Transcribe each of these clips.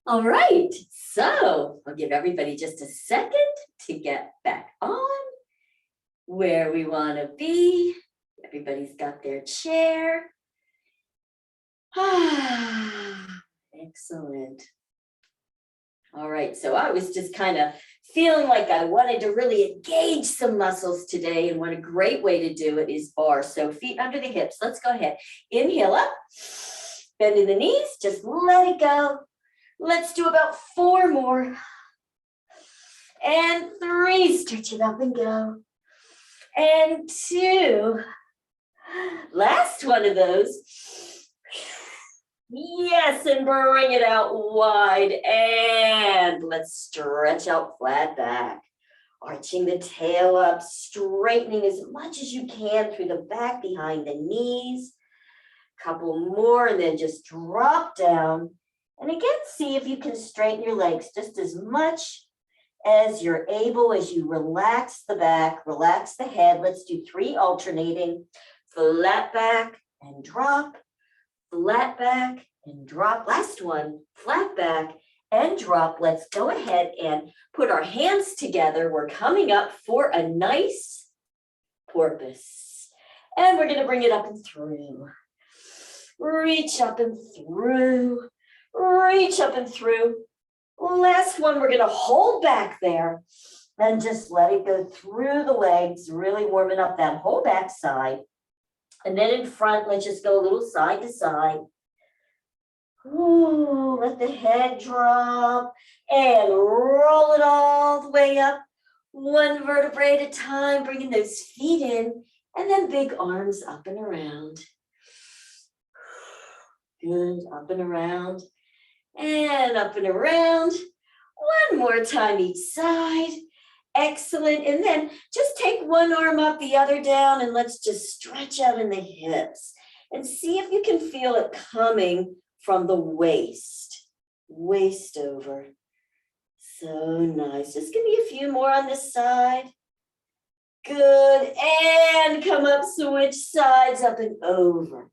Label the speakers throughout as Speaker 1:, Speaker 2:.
Speaker 1: All right, so I'll give everybody just a second to get back on where we want to be. Everybody's got their chair. Excellent. All right, so I was just kind of feeling like I wanted to really engage some muscles today, and what a great way to do it is bar. So feet under the hips. Let's go ahead. Inhale up, bending the knees, just let it go. Let's do about 4 more. And 3, stretch it up and go. And 2. Last one of those. Yes, and bring it out wide. And let's stretch out flat back. Arching the tail up, straightening as much as you can through the back behind the knees. Couple more, and then just drop down. And again, see if you can straighten your legs just as much as you're able as you relax the back, relax the head. Let's do 3 alternating. Flat back and drop, flat back and drop. Last one, flat back and drop. Let's go ahead and put our hands together. We're coming up for a nice porpoise. And we're going to bring it up and through. Reach up and through. Reach up and through. Last one, we're going to hold back there and just let it go through the legs, really warming up that whole back side. And then in front, let's just go a little side to side. Ooh, let the head drop and roll it all the way up. 1 vertebrae at a time, bringing those feet in, and then big arms up and around. Good, up and around. And up and around. 1 more time each side. Excellent. And then just take 1 arm up, the other down, and let's just stretch out in the hips. And see if you can feel it coming from the waist. Waist over. So nice. Just give me a few more on this side. Good. And come up, switch sides, up and over.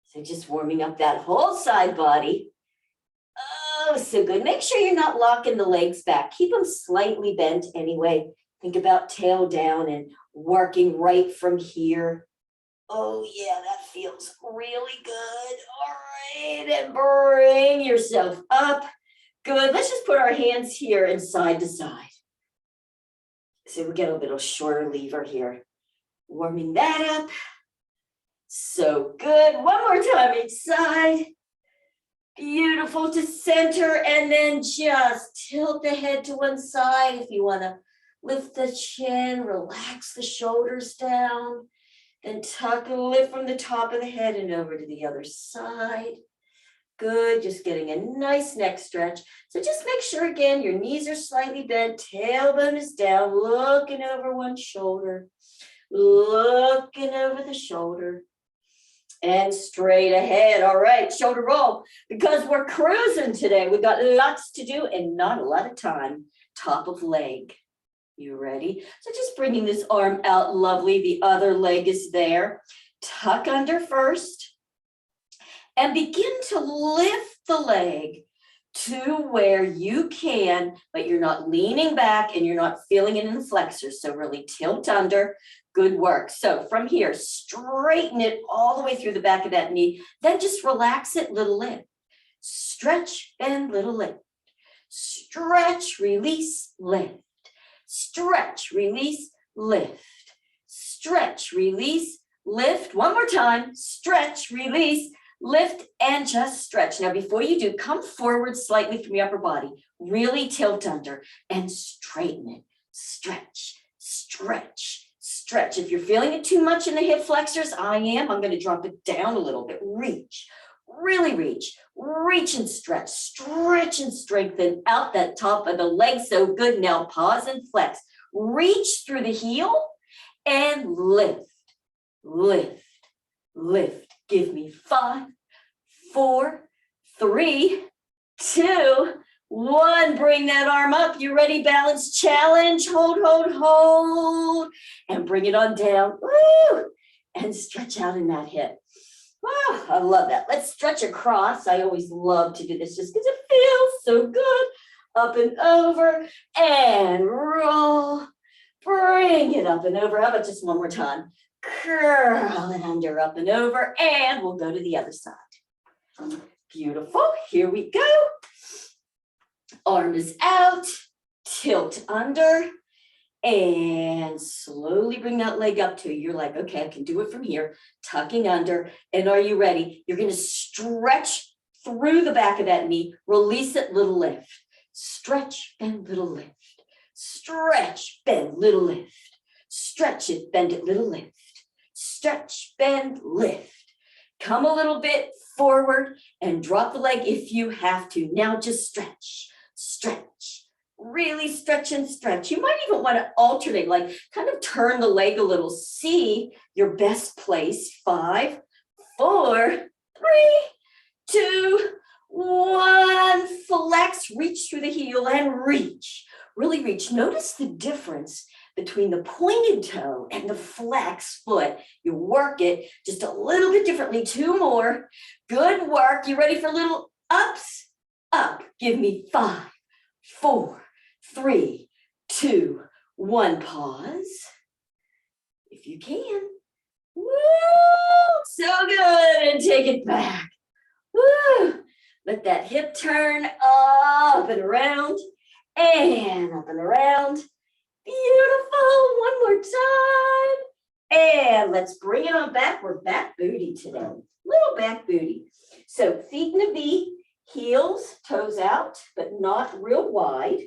Speaker 1: So just warming up that whole side body. Oh, so good. Make sure you're not locking the legs back. Keep them slightly bent anyway. Think about tail down and working right from here. Oh, yeah, that feels really good. All right, and bring yourself up. Good. Let's just put our hands here and side to side. So we get a little shorter lever here. Warming that up. So good. 1 more time each side. Beautiful, to center, and then just tilt the head to one side. If you want to lift the chin, relax the shoulders down, then tuck and lift from the top of the head and over to the other side. Good, just getting a nice neck stretch. So just make sure, again, your knees are slightly bent, tailbone is down, looking over one shoulder, looking over the shoulder. And straight ahead. All right, shoulder roll. Because we're cruising today, we've got lots to do and not a lot of time. Top of leg. You ready? So just bringing this arm out, lovely. The other leg is there. Tuck under first. And begin to lift the leg to where you can, but you're not leaning back and you're not feeling it in the flexors. So really tilt under. Good work. So from here, straighten it all the way through the back of that knee. Then just relax it, little lift. Stretch, bend, little lift. Stretch, release, lift. Stretch, release, lift. Stretch, release, lift. 1 more time. Stretch, release, lift, and just stretch. Now, before you do, come forward slightly from your upper body. Really tilt under and straighten it. Stretch, stretch. Stretch. If you're feeling it too much in the hip flexors, I'm going to drop it down a little bit. Reach, really reach and stretch and strengthen out that top of the leg. So good. Now pause and flex. Reach through the heel and lift, lift, lift. Give me 5, 4, 3, 2, 1. Bring that arm up. You ready? Balance challenge. Hold, hold, hold. And bring it on down. Woo! And stretch out in that hip. Wow, I love that. Let's stretch across. I always love to do this just because it feels so good. Up and over and roll. Bring it up and over. How about just one more time? Curl it under, up and over, and we'll go to the other side. Beautiful. Here we go. Arm is out. Tilt under. And slowly bring that leg up to you. You're like, okay, I can do it from here. Tucking under. And are you ready? You're going to stretch through the back of that knee. Release it, little lift. Stretch and little lift. Stretch, bend, little lift. Stretch it, bend it, little lift. Stretch, bend, lift. Come a little bit forward and drop the leg if you have to. Now just stretch, stretch. Really stretch and stretch. You might even want to alternate, like kind of turn the leg a little. See your best place. 5, 4, 3, 2, 1. Flex, reach through the heel and reach. Really reach. Notice the difference between the pointed toe and the flex foot. You work it just a little bit differently. 2 more. Good work. You ready for little ups? Up. Give me 5, 4, 3, 2, 1. Pause. If you can. Woo! So good. And take it back. Woo! Let that hip turn up and around and up and around. Beautiful. One more time. And let's bring it on back. We're back booty today. Little back booty. So feet in a V, heels, toes out, but not real wide.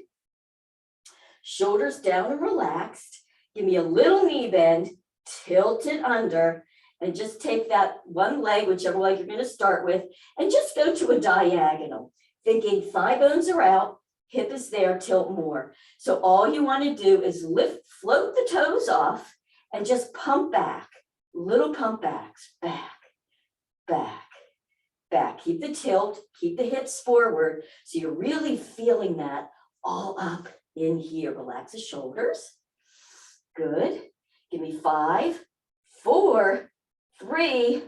Speaker 1: Shoulders down and relaxed. Give me a little knee bend, tilt it under, and just take that one leg, whichever leg you're going to start with, and just go to a diagonal. Thinking thigh bones are out, hip is there, tilt more. So all you want to do is float the toes off, and just pump back. Little pump backs, back, back, back. Keep the tilt, keep the hips forward. So you're really feeling that all up in here. Relax the shoulders. Good. Give me 5, 4, 3,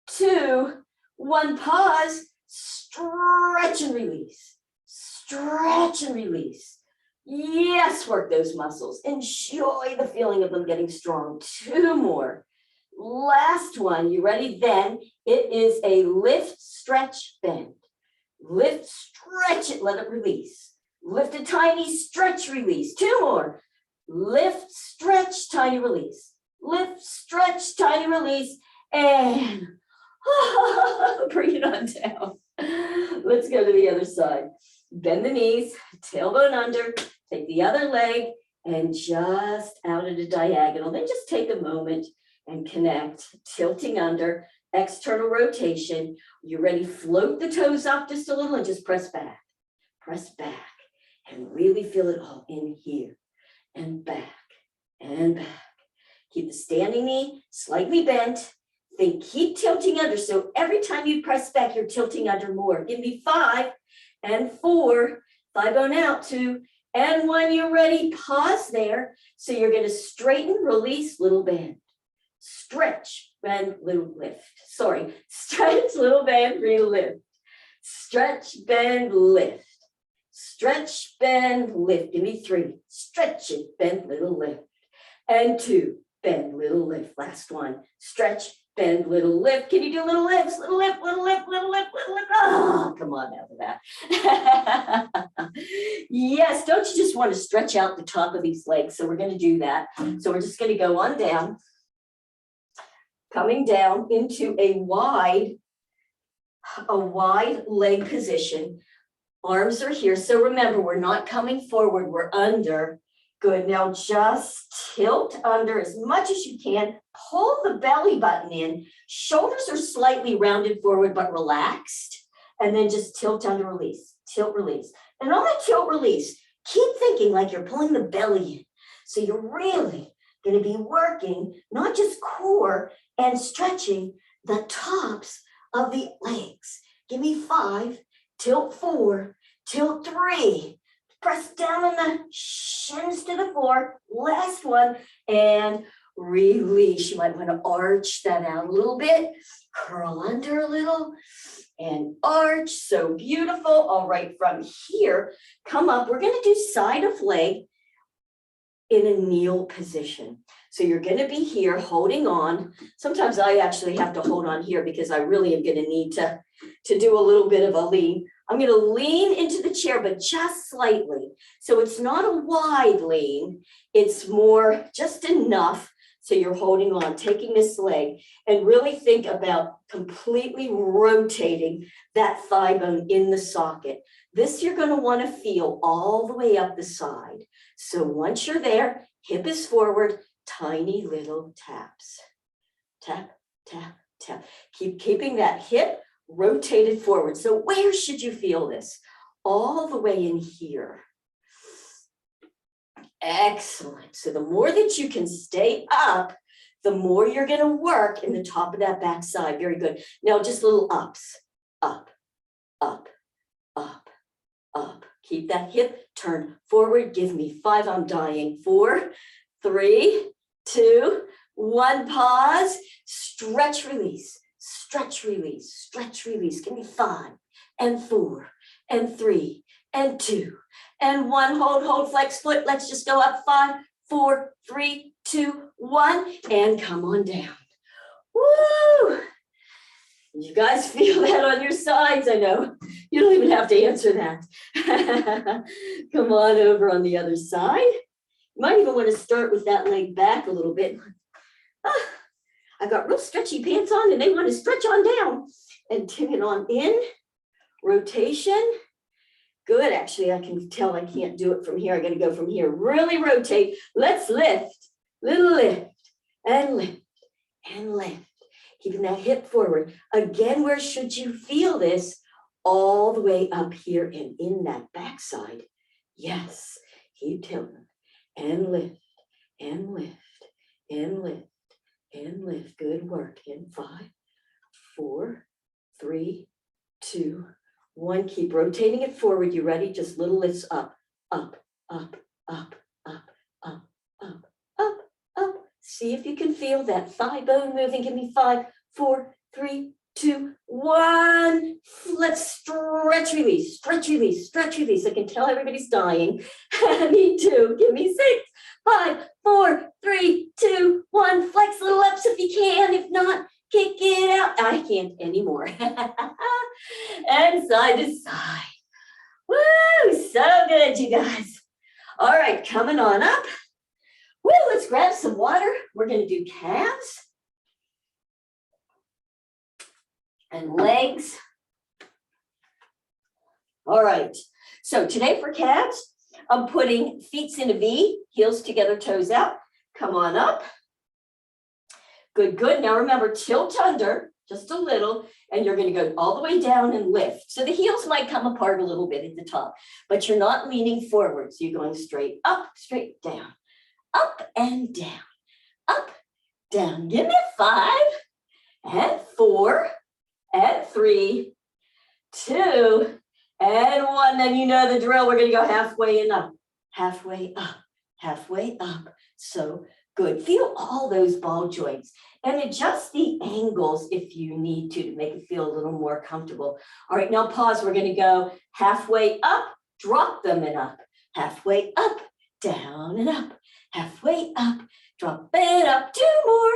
Speaker 1: 2, 1. Pause. Stretch and release. Stretch and release. Yes, work those muscles. Enjoy the feeling of them getting strong. 2 more. Last one. You ready? Then it is a lift, stretch, bend. Lift, stretch it, let it release. Lift a tiny stretch, release. 2 more. Lift, stretch, tiny release. Lift, stretch, tiny release. And bring it on down. Let's go to the other side. Bend the knees, tailbone under, take the other leg and just out at a diagonal. Then just take a moment and connect, tilting under, external rotation. You ready? Float the toes up just a little and just press back, and really feel it all in here and back and back. Keep the standing knee slightly bent. Then keep tilting under. So every time you press back, you're tilting under more. Give me 5 and 4, thigh bone out, 2 and 1. You're ready. Pause there. So you're going to straighten, release, little bend. Stretch, bend, little lift. Sorry. Stretch, little bend, lift. Stretch, bend, lift. Stretch, bend, lift. Give me 3. Stretch it, bend, little lift. And 2, bend, little lift. Last one. Stretch, bend, little lift. Can you do little lifts? Little lift, little lift, little lift, little lift. Oh, come on out of that. Yes, don't you just want to stretch out the top of these legs? So we're going to do that. So we're just going to go on down, coming down into a wide leg position. Arms are here. So remember, we're not coming forward, we're under. Good. Now just tilt under as much as you can. Pull the belly button in. Shoulders are slightly rounded forward but relaxed. And then just tilt under, release. Tilt, release. And on the tilt, release, keep thinking like you're pulling the belly in. So you're really going to be working not just core and stretching the tops of the legs. Give me 5, tilt 4, tilt 3. Press down on the shins to the floor. Last one. And release. You might want to arch that out a little bit, curl under a little, and arch. So beautiful. All right, from here, come up. We're going to do side of leg in a kneel position. So you're going to be here holding on. Sometimes I actually have to hold on here because I really am going to need to do a little bit of a lean. I'm going to lean into the chair, but just slightly. So it's not a wide lean. It's more just enough. So you're holding on, taking this leg, and really think about completely rotating that thigh bone in the socket. This you're going to want to feel all the way up the side. So once you're there, hip is forward, tiny little taps. Tap, tap, tap. Keep keeping that hip rotated forward. So where should you feel this? All the way in here. Excellent. So the more that you can stay up, the more you're going to work in the top of that back side. Very good. Now just little ups. Up, up, up, up. Keep that hip turned forward. Give me 5. I'm dying. 4, 3, 2, 1. Pause. Stretch, release. Stretch, release. Stretch, release. Give me 5 and 4 and 3 and 2 and 1. Hold, flex foot. Let's just go up. 5, 4, 3, 2, 1, and come on down. Woo! You guys feel that on your sides, I know. You don't even have to answer that. Come on over on the other side. You might even want to start with that leg back a little bit. I got real stretchy pants on and they want to stretch on down. And tip it on in. Rotation. Good, actually, I can tell I can't do it from here. I got to go from here. Really rotate. Let's lift. Little lift and lift and lift. Keeping that hip forward. Again, where should you feel this? All the way up here and in that backside. Yes, keep tilting and lift and lift and lift and lift. Good work. In 5, 4, 3, 2, 1. Keep rotating it forward. You ready? Just little lifts up, up, up, up, up, up, up, up, up. See if you can feel that thigh bone moving. Give me 5, 4, 3, 2, 1. Let's stretch, release, stretch, release, stretch, release. I can tell everybody's dying. Me too. Give me 6, 5, 4, 3, 2, 1. Flex little ups if you can. If not, kick it out. I can't anymore. And side to side. Woo, so good, you guys. All right, coming on up. Woo, let's grab some water. We're going to do calves and legs. All right, so today for calves, I'm putting feet in a V, heels together, toes out. Come on up. Good, good. Now remember, tilt under just a little, and you're going to go all the way down and lift. So the heels might come apart a little bit at the top, but you're not leaning forward. So you're going straight up, straight down, up and down, up, down. Give me 5 and 4 and 3, 2 and 1. Then you know the drill. We're going to go halfway and up, halfway up, halfway up. So good. Feel all those ball joints and adjust the angles if you need to make it feel a little more comfortable. All right, now pause. We're going to go halfway up, drop them and up, halfway up, down and up, halfway up, drop it up. 2 more.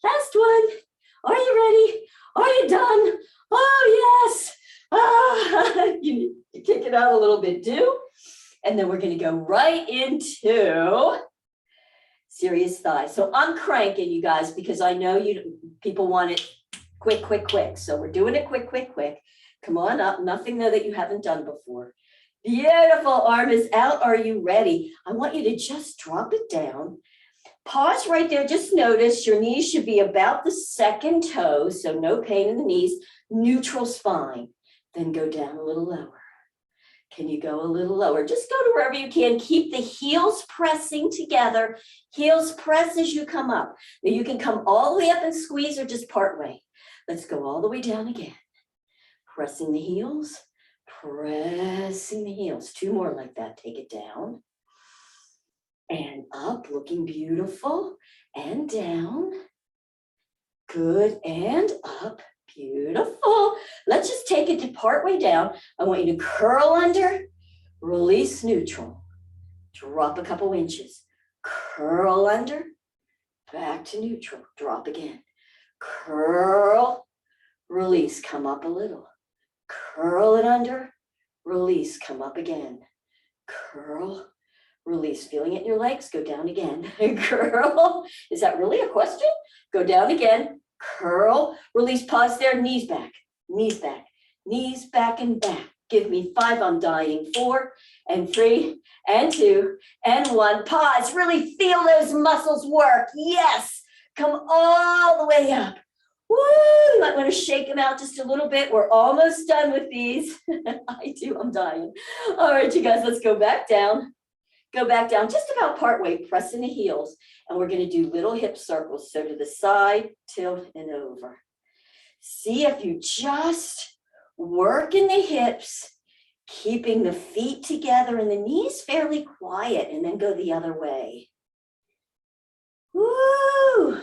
Speaker 1: Last one. Are you ready? Are you done? Oh, yes. You kick it out a little bit too. And then we're going to go right into serious thighs. So I'm cranking, you guys, because I know people want it quick, quick, quick. So we're doing it quick, quick, quick. Come on up. Nothing though that you haven't done before. Beautiful. Arm is out. Are you ready? I want you to just drop it down. Pause right there. Just notice your knees should be about the second toe. So no pain in the knees. Neutral spine. Then go down a little lower. Can you go a little lower? Just go to wherever you can. Keep the heels pressing together. Heels press as you come up. Now you can come all the way up and squeeze or just part way. Let's go all the way down again. Pressing the heels, pressing the heels. 2 more like that. Take it down and up, looking beautiful. and down. Good, and up. Beautiful. Let's just take it to partway down. I want you to curl under, release neutral. Drop a couple inches. Curl under, back to neutral. Drop again. Curl, release, come up a little. Curl it under, release, come up again. Curl, release, feeling it in your legs, go down again. Curl, is that really a question? Go down again, curl, release, pause there, knees back, knees back, knees back and back. Give me 5, I'm dying. 4 and 3 and 2 and 1. Pause, really feel those muscles work. Yes, come all the way up. Woo, you might want to shake them out just a little bit. We're almost done with these. I do, I'm dying. All right, you guys, let's go back down. Go back down just about part way, pressing the heels. And we're going to do little hip circles. So to the side, tilt, and over. See if you just work in the hips, keeping the feet together and the knees fairly quiet, and then go the other way. Woo!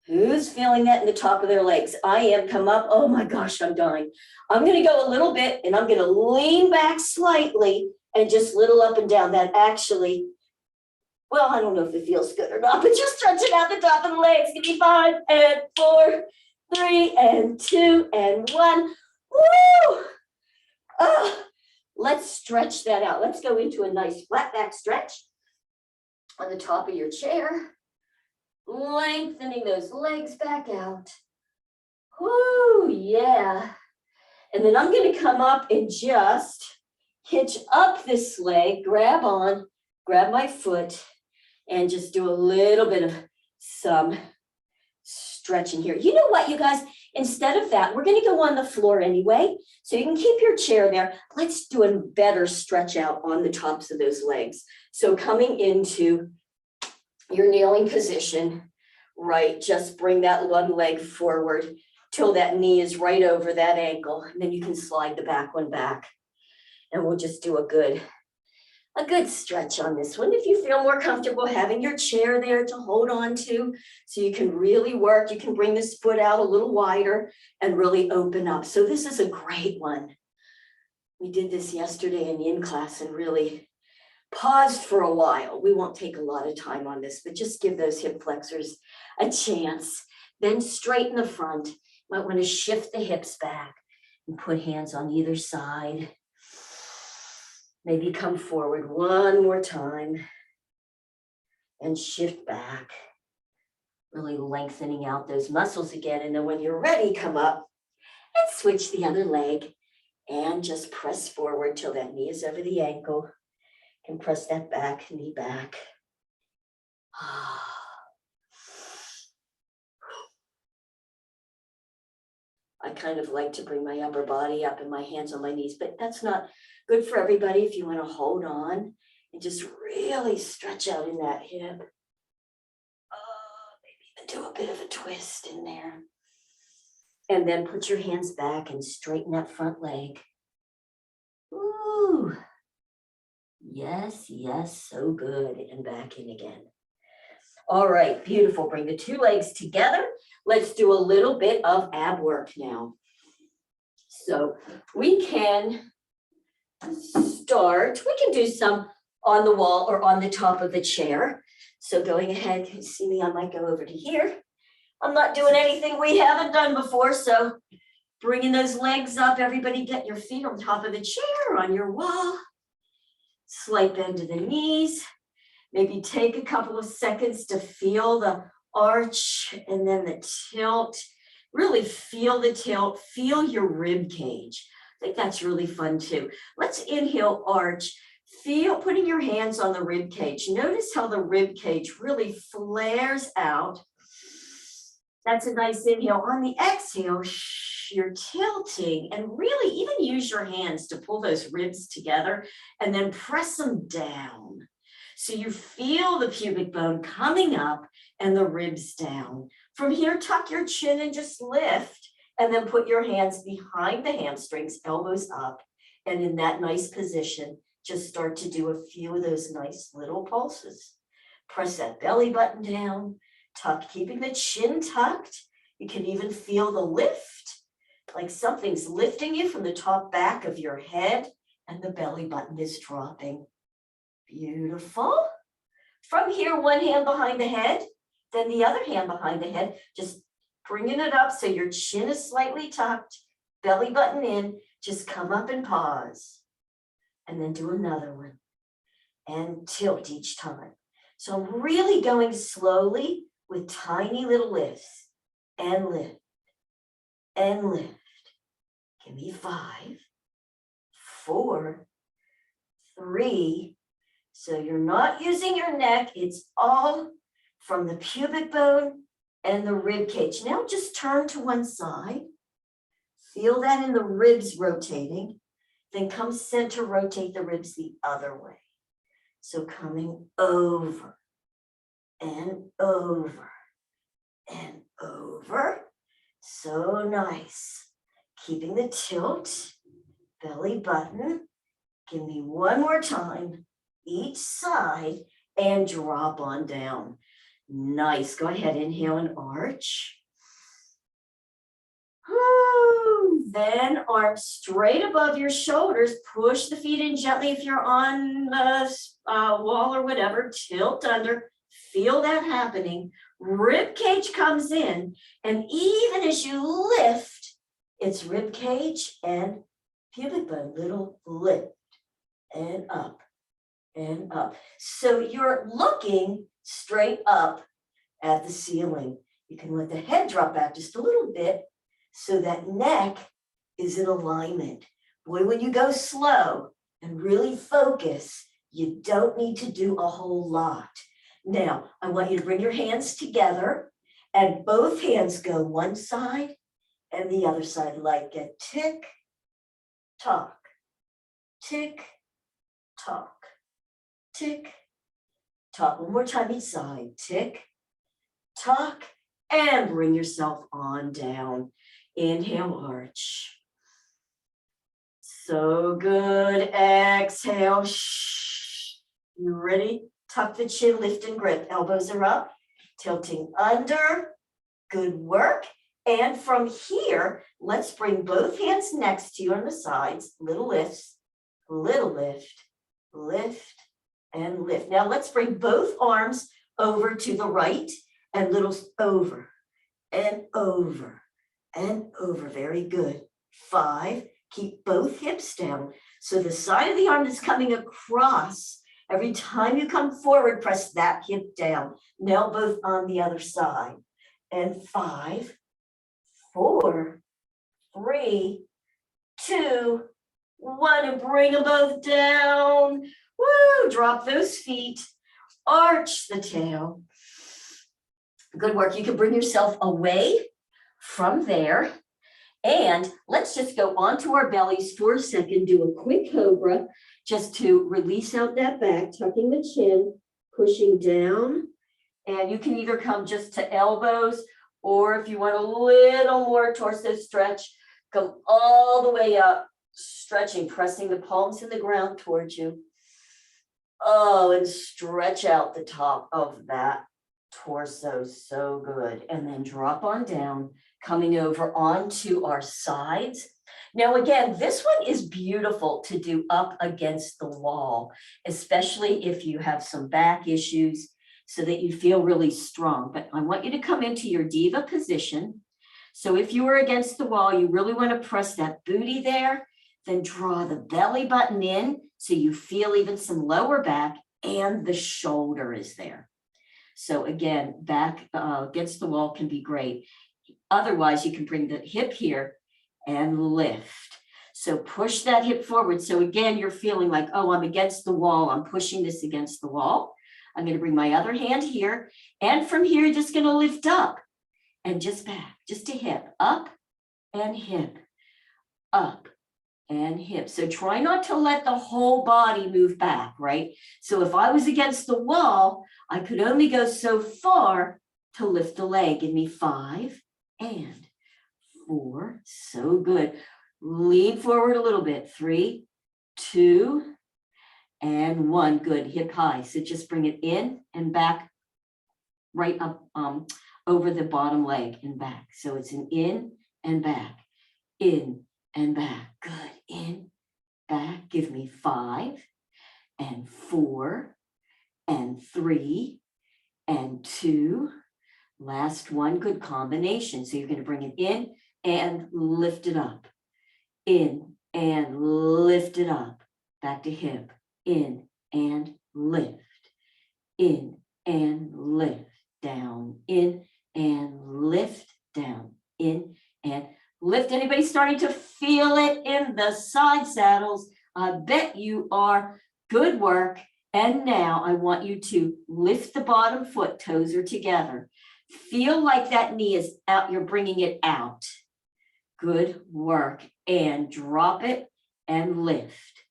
Speaker 1: Who's feeling that in the top of their legs? I am. Come up. Oh my gosh, I'm dying. I'm going to go a little bit, and I'm going to lean back slightly and just little up and down. That actually, well, I don't know if it feels good or not, but just stretching out the top of the legs. Give me 5 and 4, 3 and 2 and 1. Woo! Oh, let's stretch that out. Let's go into a nice flat back stretch on the top of your chair. Lengthening those legs back out. Whoo, yeah. And then I'm going to come up and just hitch up this leg, grab my foot, and just do a little bit of some stretching here. You know what, you guys? Instead of that, we're going to go on the floor anyway. So you can keep your chair there. Let's do a better stretch out on the tops of those legs. So coming into your kneeling position, right, just bring that one leg forward till that knee is right over that ankle, and then you can slide the back one back, and we'll just do a good stretch on this one. If you feel more comfortable having your chair there to hold on to, so you can really work, you can bring this foot out a little wider and really open up. So this is a great one. We did this yesterday in class and really paused for a while. We won't take a lot of time on this, but just give those hip flexors a chance. Then straighten the front. Might want to shift the hips back and put hands on either side. Maybe come forward one more time and shift back. Really lengthening out those muscles again. And then when you're ready, come up and switch the other leg and just press forward till that knee is over the ankle. And press that back, knee back. I kind of like to bring my upper body up and my hands on my knees, but that's not good for everybody. If you want to hold on and just really stretch out in that hip. Maybe even do a bit of a twist in there. And then put your hands back and straighten that front leg. Ooh. Yes, yes, so good. And back in again. All right, beautiful. Bring the 2 legs together. Let's do a little bit of ab work now. So we can start, we can do some on the wall or on the top of the chair. So going ahead, you see me, I might go over to here. I'm not doing anything we haven't done before, so bringing those legs up. Everybody get your feet on top of the chair, on your wall. Slight bend to the knees. Maybe take a couple of seconds to feel the arch and then the tilt. Really feel the tilt. Feel your rib cage. I think that's really fun too. Let's inhale, arch. Feel putting your hands on the rib cage. Notice how the rib cage really flares out. That's a nice inhale. On the exhale, you're tilting, and really even use your hands to pull those ribs together and then press them down. So you feel the pubic bone coming up and the ribs down. From here, tuck your chin and just lift, and then put your hands behind the hamstrings, elbows up, and in that nice position, just start to do a few of those nice little pulses. Press that belly button down, tuck, keeping the chin tucked. You can even feel the lift, like something's lifting you from the top back of your head and the belly button is dropping. Beautiful. From here, one hand behind the head, then the other hand behind the head, just bringing it up so your chin is slightly tucked, belly button in, just come up and pause. And then do another one and tilt each time. So I'm really going slowly with tiny little lifts and lift and lift. Give me 5, 4, 3. So you're not using your neck. It's all from the pubic bone and the rib cage. Now just turn to one side. Feel that in the ribs rotating. Then come center, rotate the ribs the other way. So coming over and over and over. So nice. Keeping the tilt, belly button. Give me one more time, each side, and drop on down. Nice. Go ahead, inhale and arch. Then arms straight above your shoulders. Push the feet in gently if you're on a wall or whatever. Tilt under. Feel that happening. Rib cage comes in, and even as you lift, it's rib cage and pubic bone. Little lift and up and up. So you're looking straight up at the ceiling. You can let the head drop back just a little bit so that neck is in alignment. Boy, when you go slow and really focus, you don't need to do a whole lot. Now, I want you to bring your hands together and both hands go one side and the other side, like a tick, tock, tick, tock, tick, tock. One more time each side, tick, tock, and bring yourself on down. Inhale, arch. So good. Exhale. You ready? Tuck the chin, lift and grip. Elbows are up, tilting under. Good work. And from here, let's bring both hands next to you on the sides. Little lifts, little lift, lift, and lift. Now let's bring both arms over to the right and little over and over and over. Very good. 5. Keep both hips down. So the side of the arm that's coming across, every time you come forward, press that hip down. Now both on the other side. And 5, 4, 3, 2, 1, and bring them both down. Woo! Drop those feet. Arch the tail. Good work. You can bring yourself away from there. And let's just go onto our bellies for a second. Do a quick cobra just to release out that back, tucking the chin, pushing down. And you can either come just to elbows, or if you want a little more torso stretch, come all the way up, stretching, pressing the palms in the ground towards you. Oh, and stretch out the top of that torso. So good. And then drop on down, coming over onto our sides. Now, again, this one is beautiful to do up against the wall, especially if you have some back issues, so that you feel really strong. But I want you to come into your diva position. So if you are against the wall, you really want to press that booty there, then draw the belly button in so you feel even some lower back and the shoulder is there. So again, back against the wall can be great. Otherwise, you can bring the hip here and lift. So push that hip forward. So again, you're feeling like, oh, I'm against the wall. I'm pushing this against the wall. I'm going to bring my other hand here. And from here, you're just going to lift up and just back, just a hip, up and hip, up and hip. So try not to let the whole body move back, right? So if I was against the wall, I could only go so far to lift the leg. Give me 5 and 4. So good. Lean forward a little bit. 3, 2, and 1. Good, hip high. So just bring it in and back, right up over the bottom leg and back. So it's an in and back, in and back. Good, in, back. Give me 5 and 4 and 3 and 2. Last one, good combination. So you're going to bring it in and lift it up, in and lift it up, back to hip, in and lift, in and lift, down, in and lift, down, in and lift. Anybody starting to feel it in the side saddles? I bet you are. Good work. And now I want you to lift the bottom foot, toes are together. Feel like that knee is out, you're bringing it out. Good work. And drop it and lift.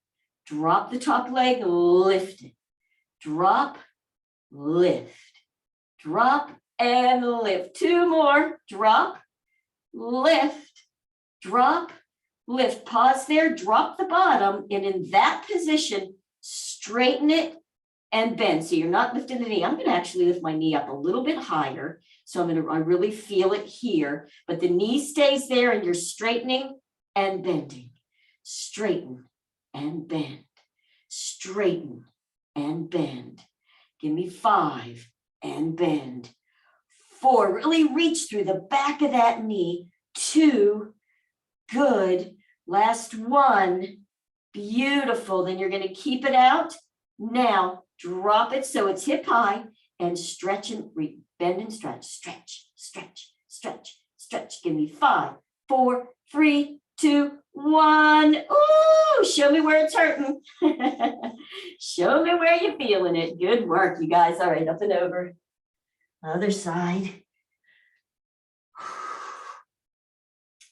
Speaker 1: Drop the top leg, lift it. Drop, lift. Drop and lift. 2 more. Drop, lift, drop, lift. Pause there, drop the bottom, and in that position, straighten it and bend. So you're not lifting the knee. I'm going to actually lift my knee up a little bit higher. So I really feel it here, but the knee stays there and you're straightening and bending. Straighten and bend. Straighten and bend. Give me 5 and bend. 4, really reach through the back of that knee. 2, good. Last 1, beautiful. Then you're going to keep it out. Now drop it so it's hip high and stretch and bend and stretch, stretch, stretch, stretch, stretch. Give me 5, 4, 3, 2, 1. Ooh, show me where it's hurting. Show me where you're feeling it. Good work, you guys. All right, up and over. Other side.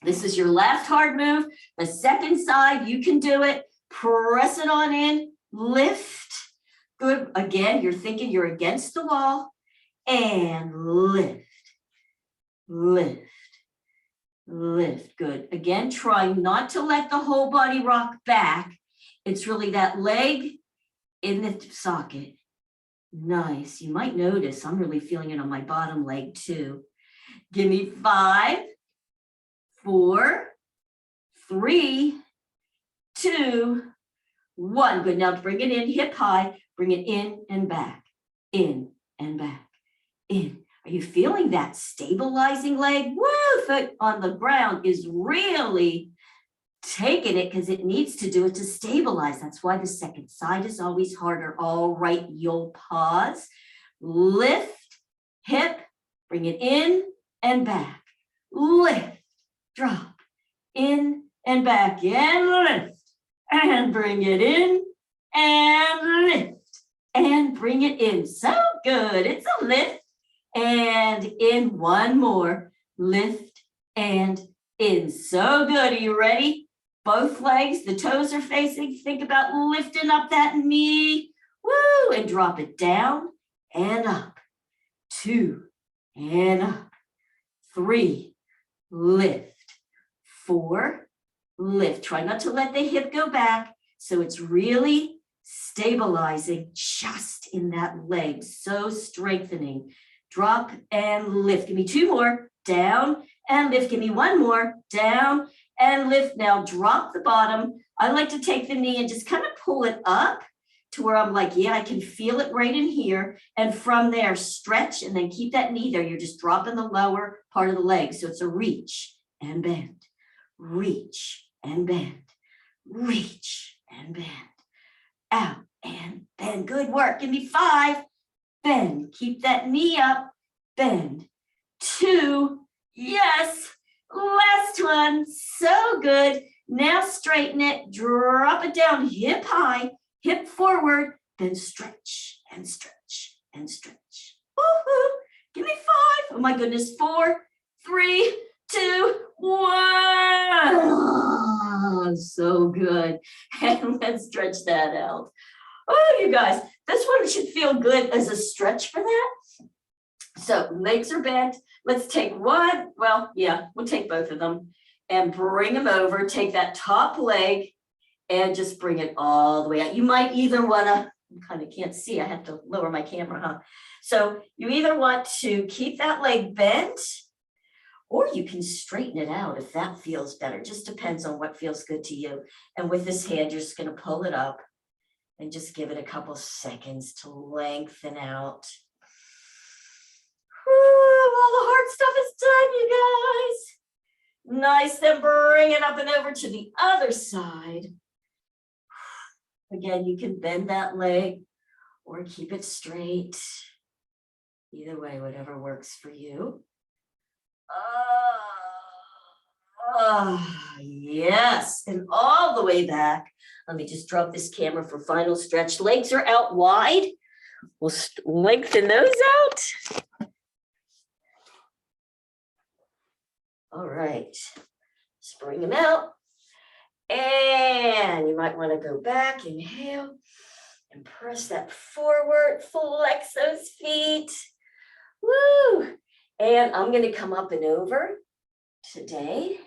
Speaker 1: This is your last hard move. The second side, you can do it. Press it on in, lift. Good. Again, you're thinking you're against the wall. And lift, lift, lift. Good. Again, try not to let the whole body rock back. It's really that leg in the socket. Nice. You might notice I'm really feeling it on my bottom leg too. Give me 5, 4, 3, 2, 1. Good. Now bring it in hip high. Bring it in and back. In and back. In. Are you feeling that stabilizing leg? Woo! Foot on the ground is really taking it because it needs to do it to stabilize. That's why the second side is always harder. All right, you'll pause. Lift, hip, bring it in and back. Lift, drop, in and back, and lift, and bring it in and lift, and bring it in. So good. It's a lift and in. 1 more. Lift and in. So good. Are you ready? Both legs, the toes are facing. Think about lifting up that knee. Woo! And drop it down and up. 2 and up. 3, lift. 4, lift. Try not to let the hip go back. So it's really stabilizing just in that leg. So strengthening. Drop and lift. Give me 2 more. Down and lift. Give me 1 more. Down and lift. Now drop the bottom. I like to take the knee and just kind of pull it up to where I'm like, yeah, I can feel it right in here. And from there, stretch and then keep that knee there. You're just dropping the lower part of the leg. So it's a reach and bend, reach and bend, reach and bend, out and bend. Good work. Give me 5, bend. Keep that knee up, bend. 2, yes. Last one. So good. Now straighten it, drop it down, hip high, hip forward, then stretch and stretch and stretch. Woo-hoo. Give me 5. Oh my goodness. 4, 3, 2, 1. Oh, so good. And let's stretch that out. Oh, you guys, this one should feel good as a stretch for that. So legs are bent. Let's take one. Well, yeah, we'll take both of them and bring them over. Take that top leg And just bring it all the way out. You might either want to, I kind of can't see, I have to lower my camera, huh? So you either want to keep that leg bent, or you can straighten it out if that feels better. Just depends on what feels good to you. And with this hand, you're just going to pull it up and just give it a couple seconds to lengthen out. Whew, all the hard stuff is done, you guys. Nice, then bring it up and over to the other side. Again, you can bend that leg or keep it straight. Either way, whatever works for you. Yes, and all the way back. Let me just drop this camera for final stretch. Legs are out wide. We'll lengthen those out. All right, just bring them out. And you might want to go back, inhale, and press that forward, flex those feet. Woo! And I'm going to come up and over today.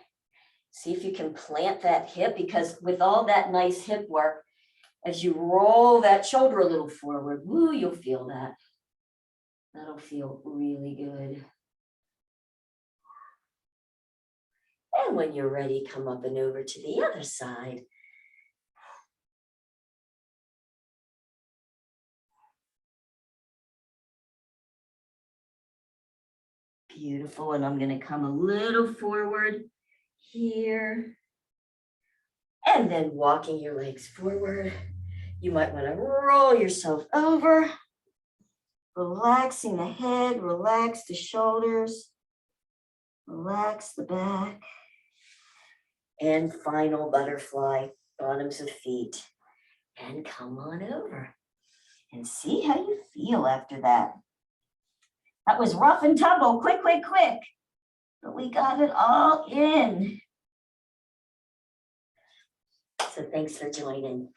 Speaker 1: See if you can plant that hip, because with all that nice hip work, as you roll that shoulder a little forward, woo, you'll feel that. That'll feel really good. And when you're ready, come up and over to the other side. Beautiful. And I'm going to come a little forward here. And then walking your legs forward. You might want to roll yourself over. Relaxing the head, relax the shoulders, relax the back. And final butterfly, bottoms of feet. And come on over. And see how you feel after that. That was rough and tumble, quick, quick, quick. But we got it all in. So thanks for joining.